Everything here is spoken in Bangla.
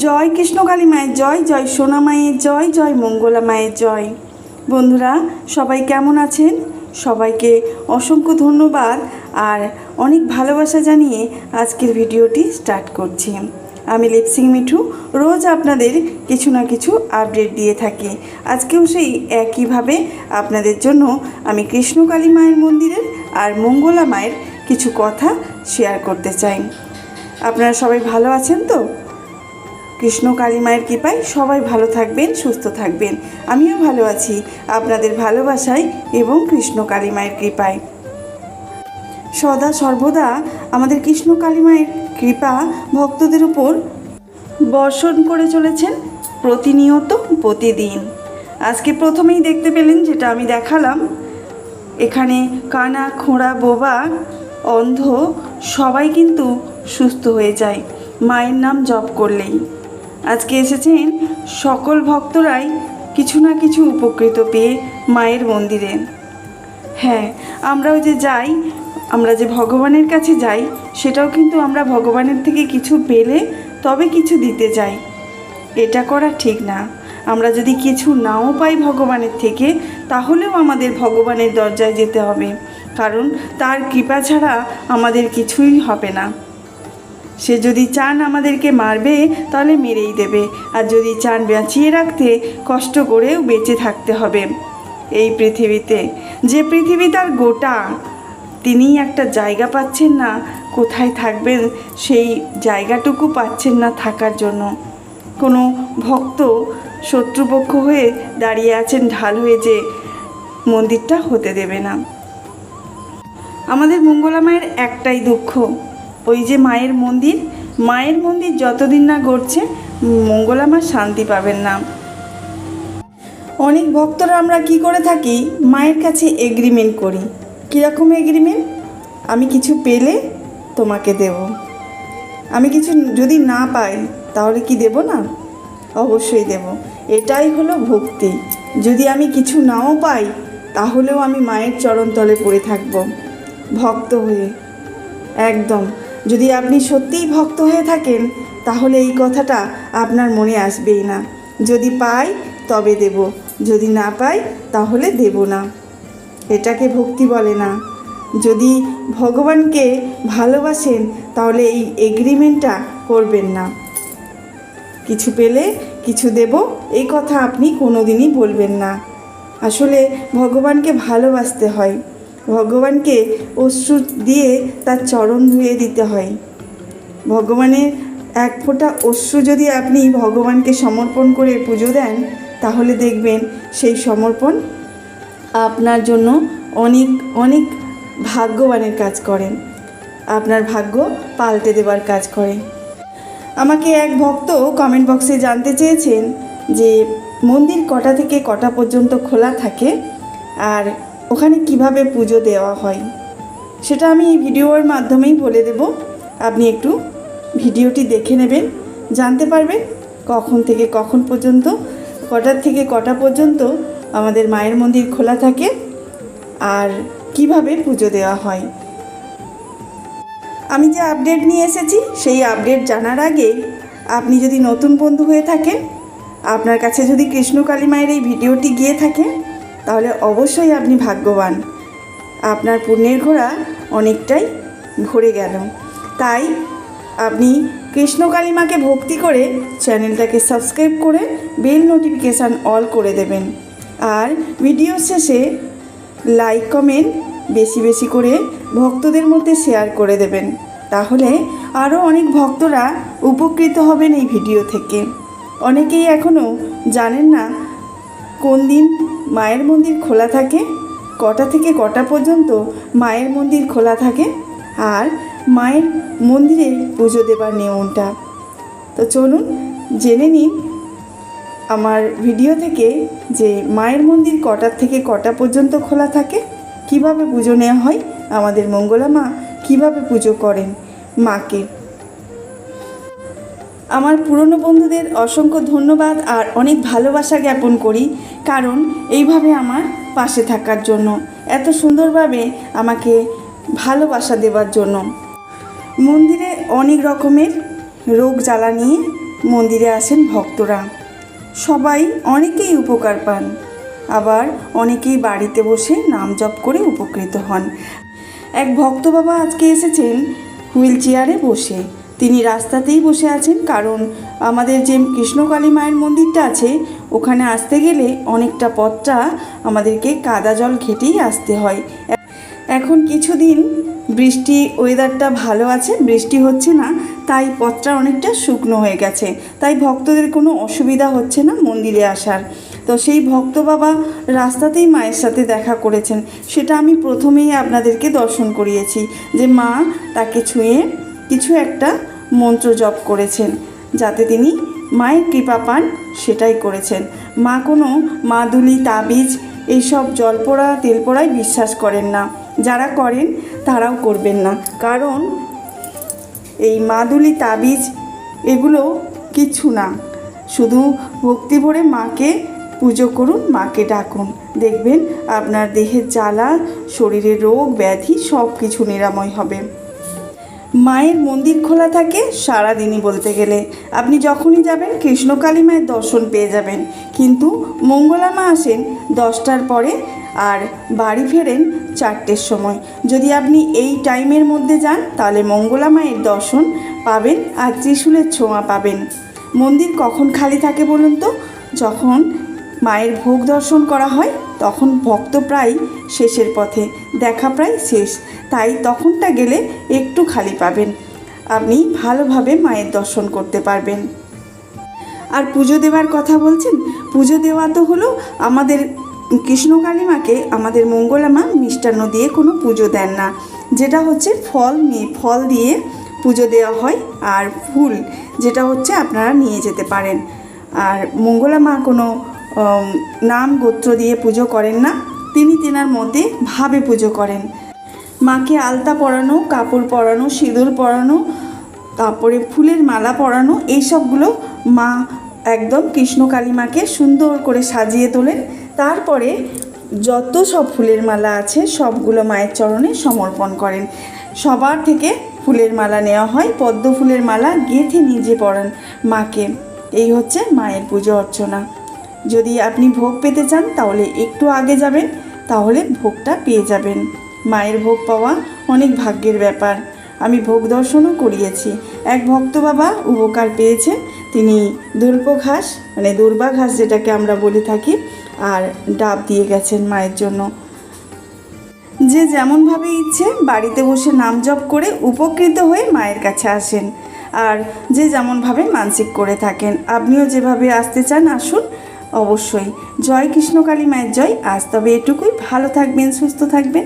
জয় কৃষ্ণকালী মায়ের জয়, জয় সোনা মায়ের জয়, জয় মঙ্গলা মায়ের জয়। বন্ধুরা সবাই কেমন আছেন? সবাইকে অসংখ্য ধন্যবাদ আর অনেক ভালোবাসা জানিয়ে আজকের ভিডিওটি স্টার্ট করছি। আমি লিপসিং মিঠু, রোজ আপনাদের কিছু না কিছু আপডেট দিয়ে থাকি। আজকেও সেই একইভাবে আপনাদের জন্য আমি কৃষ্ণকালী মায়ের মন্দিরের আর মঙ্গলা মায়ের কিছু কথা শেয়ার করতে চাই। আপনারা সবাই ভালো আছেন তো? কৃষ্ণকালী মায়ের কৃপায় সবাই ভালো থাকবেন, সুস্থ থাকবেন। আমিও ভালো আছি আপনাদের ভালোবাসায় এবং কৃষ্ণকালী মায়ের কৃপায়। সদা সর্বদা আমাদের কৃষ্ণকালী মায়ের কৃপা ভক্তদের উপর বর্ষণ করে চলেছেন প্রতিনিয়ত, প্রতিদিন। আজকে প্রথমেই দেখতে পেলেন যেটা আমি দেখালাম, এখানে কানা, খোঁড়া, বোবা, অন্ধ সবাই কিন্তু সুস্থ হয়ে যায় মায়ের নাম জপ করলেই। আজকে এসেছেন সকল ভক্তরাই কিছু না কিছু উপকৃত পেয়ে মায়ের মন্দিরে। হ্যাঁ, আমরাও যে যাই, আমরা যে ভগবানের কাছে যাই, সেটাও কিন্তু আমরা ভগবানের থেকে কিছু পেলে তবে কিছু দিতে যাই। এটা করা ঠিক না। আমরা যদি কিছু নাও পাই ভগবানের থেকে, তাহলেও আমাদের ভগবানের দরজায় যেতে হবে, কারণ তার কৃপা ছাড়া আমাদের কিছুই হবে না। সে যদি চান আমাদেরকে মারবে, তাহলে মেরেই দেবে, আর যদি চান বাঁচিয়ে রাখতে, কষ্ট করেও বেঁচে থাকতে হবে এই পৃথিবীতে। যে পৃথিবী তার গোটা, তিনি একটা জায়গা পাচ্ছেন না, কোথায় থাকবেন সেই জায়গাটুকু পাচ্ছেন না থাকার জন্য। কোনো ভক্ত শত্রুপক্ষ হয়ে দাঁড়িয়ে আছেন ঢাল হয়ে, যে মন্দিরটা হতে দেবে না। আমাদের মঙ্গলা মায়ের একটাই দুঃখ, ওই যে মায়ের মন্দির যতদিন না গড়ছে, মঙ্গলা মা শান্তি পাবেন না। অনেক ভক্তরা আমরা কি করে থাকি, মায়ের কাছে এগ্রিমেন্ট করি। কীরকম এগ্রিমেন্ট? আমি কিছু পেলে তোমাকে দেব, আমি কিছু যদি না পাই তাহলে কি দেব না? অবশ্যই দেব। এটাই হলো ভক্তি। যদি আমি কিছু নাও পাই, তাহলেও আমি মায়ের চরণতলে পড়ে থাকব ভক্ত হয়ে। একদম, যদি আপনি সত্যিই ভক্ত হয়ে থাকেন, তাহলে এই কথাটা আপনার মনে আসবেই না। যদি পাই তবে দেব, যদি না পাই তাহলে দেব না। এটাকে ভক্তি বলে না। যদি ভগবানকে ভালোবাসেন, তাহলে এই এগ্রিমেন্টটা করবেন না। কিছু পেলে কিছু দেব, এই কথা আপনি কোনোদিনই বলবেন না। আসলে ভগবানকে ভালোবাসতে হয়, ভগবানকে অশ্রু দিয়ে তার চরণ ধুয়ে দিতে হয়। ভগবানের এক ফোঁটা অশ্রু যদি আপনি ভগবানকে সমর্পণ করে পুজো দেন, তাহলে দেখবেন সেই সমর্পণ আপনার জন্য অনেক অনেক ভাগ্যবানের কাজ করেন, আপনার ভাগ্য পাল্টে দেবার কাজ করে। আমাকে এক ভক্ত কমেন্ট বক্সে জানতে চেয়েছেন যে মন্দির কটা থেকে কটা পর্যন্ত খোলা থাকে আর ওখানে কিভাবে পুজো দেওয়া হয়। সেটা আমি এই ভিডিওর মাধ্যমেই বলে দেব। আপনি একটু ভিডিওটি দেখে নেবেন, জানতে পারবেন কখন থেকে কখন পর্যন্ত, কটার থেকে কটা পর্যন্ত আমাদের মায়ের মন্দির খোলা থাকে আর কিভাবে পুজো দেওয়া হয়। আমি যে আপডেট নিয়ে এসেছি, সেই আপডেট জানার আগে আপনি যদি নতুন বন্ধু হয়ে থাকেন, আপনার কাছে যদি কৃষ্ণকালী মায়ের এই ভিডিওটি গিয়ে থাকে, তাহলে অবশ্যই আপনি ভাগ্যবান। আপনার পুণ্যের ঘোড়া অনেকটাই ভরে গেল। তাই আপনি কৃষ্ণকালী মাকে ভক্তি করে চ্যানেলটাকে সাবস্ক্রাইব করে বেল নোটিফিকেশান অল করে দেবেন। আর ভিডিও শেষে লাইক কমেন্ট বেশি বেশি করে ভক্তদের মধ্যে শেয়ার করে দেবেন, তাহলে আরও অনেক ভক্তরা উপকৃত হবেন এই ভিডিও থেকে। অনেকেই এখনও জানেন না কোন দিন মায়ের মন্দির খোলা থাকে, কটা থেকে কটা পর্যন্ত মায়ের মন্দির খোলা থাকে, আর মায়ের মন্দিরে পুজো দেবার নিয়মটা। তো চলুন জেনে নিন আমার ভিডিও থেকে যে মায়ের মন্দির কটার থেকে কটা পর্যন্ত খোলা থাকে, কিভাবে পুজো নেওয়া হয়, আমাদের মঙ্গলা মা কীভাবে পুজো করেন মাকে। আমার পুরনো বন্ধুদের অসংখ্য ধন্যবাদ আর অনেক ভালোবাসা জ্ঞাপন করি, কারণ এইভাবে আমার পাশে থাকার জন্য, এত সুন্দরভাবে আমাকে ভালোবাসা দেওয়ার জন্য। মন্দিরে অনেক রকমের রোগ জ্বালা নিয়ে মন্দিরে আসেন ভক্তরা। সবাই অনেকেই উপকার পান, আবার অনেকেই বাড়িতে বসে নাম জপ করে উপকৃত হন। এক ভক্ত বাবা আজকে এসেছেন হুইল চেয়ারে বসে। তিনি রাস্তাতেই বসে আছেন, কারণ আমাদের যে কৃষ্ণকালী মায়ের মন্দিরটা আছে ওখানে আসতে গেলে অনেকটা পথটা আমাদেরকে কাদা জল ঘেটেই আসতে হয়। এখন কিছুদিন বৃষ্টি ওয়েদারটা ভালো আছে, বৃষ্টি হচ্ছে না, তাই পথটা অনেকটা শুকনো হয়ে গেছে, তাই ভক্তদের কোনো অসুবিধা হচ্ছে না মন্দিরে আসার। তো সেই ভক্ত বাবা রাস্তাতেই মায়ের সাথে দেখা করেছেন, সেটা আমি প্রথমেই আপনাদেরকে দর্শন করিয়েছি যে মা তাকে ছুঁয়ে কিছু একটা মন্ত্র জপ করেছেন যাতে তিনি মায়ের কৃপা পান, সেটাই করেছেন। মা কোনো মাদুলি তাবিজ এইসব জল পোড়া তেল পোড়ায় বিশ্বাস করেন না। যারা করেন তারাও করবেন না, কারণ এই মাদুলি তাবিজ এগুলো কিছু না। শুধু ভক্তি ভরে মাকে পুজো করুন, মাকে ডাকুন, দেখবেন আপনার দেহের জ্বালা, শরীরের রোগ ব্যাধি সব কিছু নিরাময় হবে। মায়ের মন্দির খোলা থাকে সারাদিনই বলতে গেলে। আপনি যখনই যাবেন কৃষ্ণকালী মায়ের দর্শন পেয়ে যাবেন, কিন্তু মঙ্গলা মা আসেন 10টার পরে আর বাড়ি ফেরেন 4টের সময়। যদি আপনি এই টাইমের মধ্যে যান তাহলে মঙ্গলা মায়ের দর্শন পাবেন আর ত্রিশূলের ছোঁয়া পাবেন। মন্দির কখন খালি থাকে বলুন তো? যখন মায়ের ভোগ দর্শন করা হয় তখন ভক্ত প্রায় শেষের পথে, দেখা প্রায় শেষ, তাই তখনটা গেলে একটু খালি পাবেন, আপনি ভালোভাবে মায়ের দর্শন করতে পারবেন। আর পুজো দেওয়ার কথা বলছেন, পুজো দেওয়া তো হলো আমাদের কৃষ্ণকালী মাকে আমাদের মঙ্গলা মা মিষ্টান্ন দিয়ে কোনো পুজো দেন না, যেটা হচ্ছে ফল দিয়ে পুজো দেওয়া হয়, আর ফুল যেটা হচ্ছে আপনারা নিয়ে যেতে পারেন। আর মঙ্গলা মা কোনো নাম গোত্র দিয়ে পুজো করেন না, তিনি তেনার মধ্যে ভাবে পুজো করেন। মাকে আলতা পরানো, কাপড় পরানো, সিঁদুর পরানো, তারপরে ফুলের মালা পরানো, এইসবগুলো মা একদম কৃষ্ণকালী মাকে সুন্দর করে সাজিয়ে তোলেন। তারপরে যত সব ফুলের মালা আছে সবগুলো মায়ের চরণে সমর্পণ করেন। সবার থেকে ফুলের মালা নেওয়া হয়, পদ্ম ফুলের মালা গেঁথে নিজে পরান মাকে। এই হচ্ছে মায়ের পুজো অর্চনা। যদি আপনি ভোগ পেতে চান তাহলে একটু আগে যাবেন, তাহলে ভোগটা পেয়ে যাবেন। মায়ের ভোগ পাওয়া অনেক ভাগ্যের ব্যাপার। আমি ভোগ দর্শনও করিয়েছি। এক ভক্ত বাবা উপকার পেয়েছে, তিনি দুর্প ঘাস মানে দুর্বা ঘাস যেটাকে আমরা বলে থাকি আর ডাব দিয়ে গেছেন মায়ের জন্য। যে যেমনভাবে ইচ্ছে বাড়িতে বসে নাম জপ করে উপকৃত হয়ে মায়ের কাছে আসেন, আর যে যেমনভাবে মানসিক করে থাকেন। আপনিও যেভাবে আসতে চান আসুন, অবশ্যই। জয় কৃষ্ণকালী মায়ের জয়। আজ তবে এটুকুই, ভালো থাকবেন, সুস্থ থাকবেন।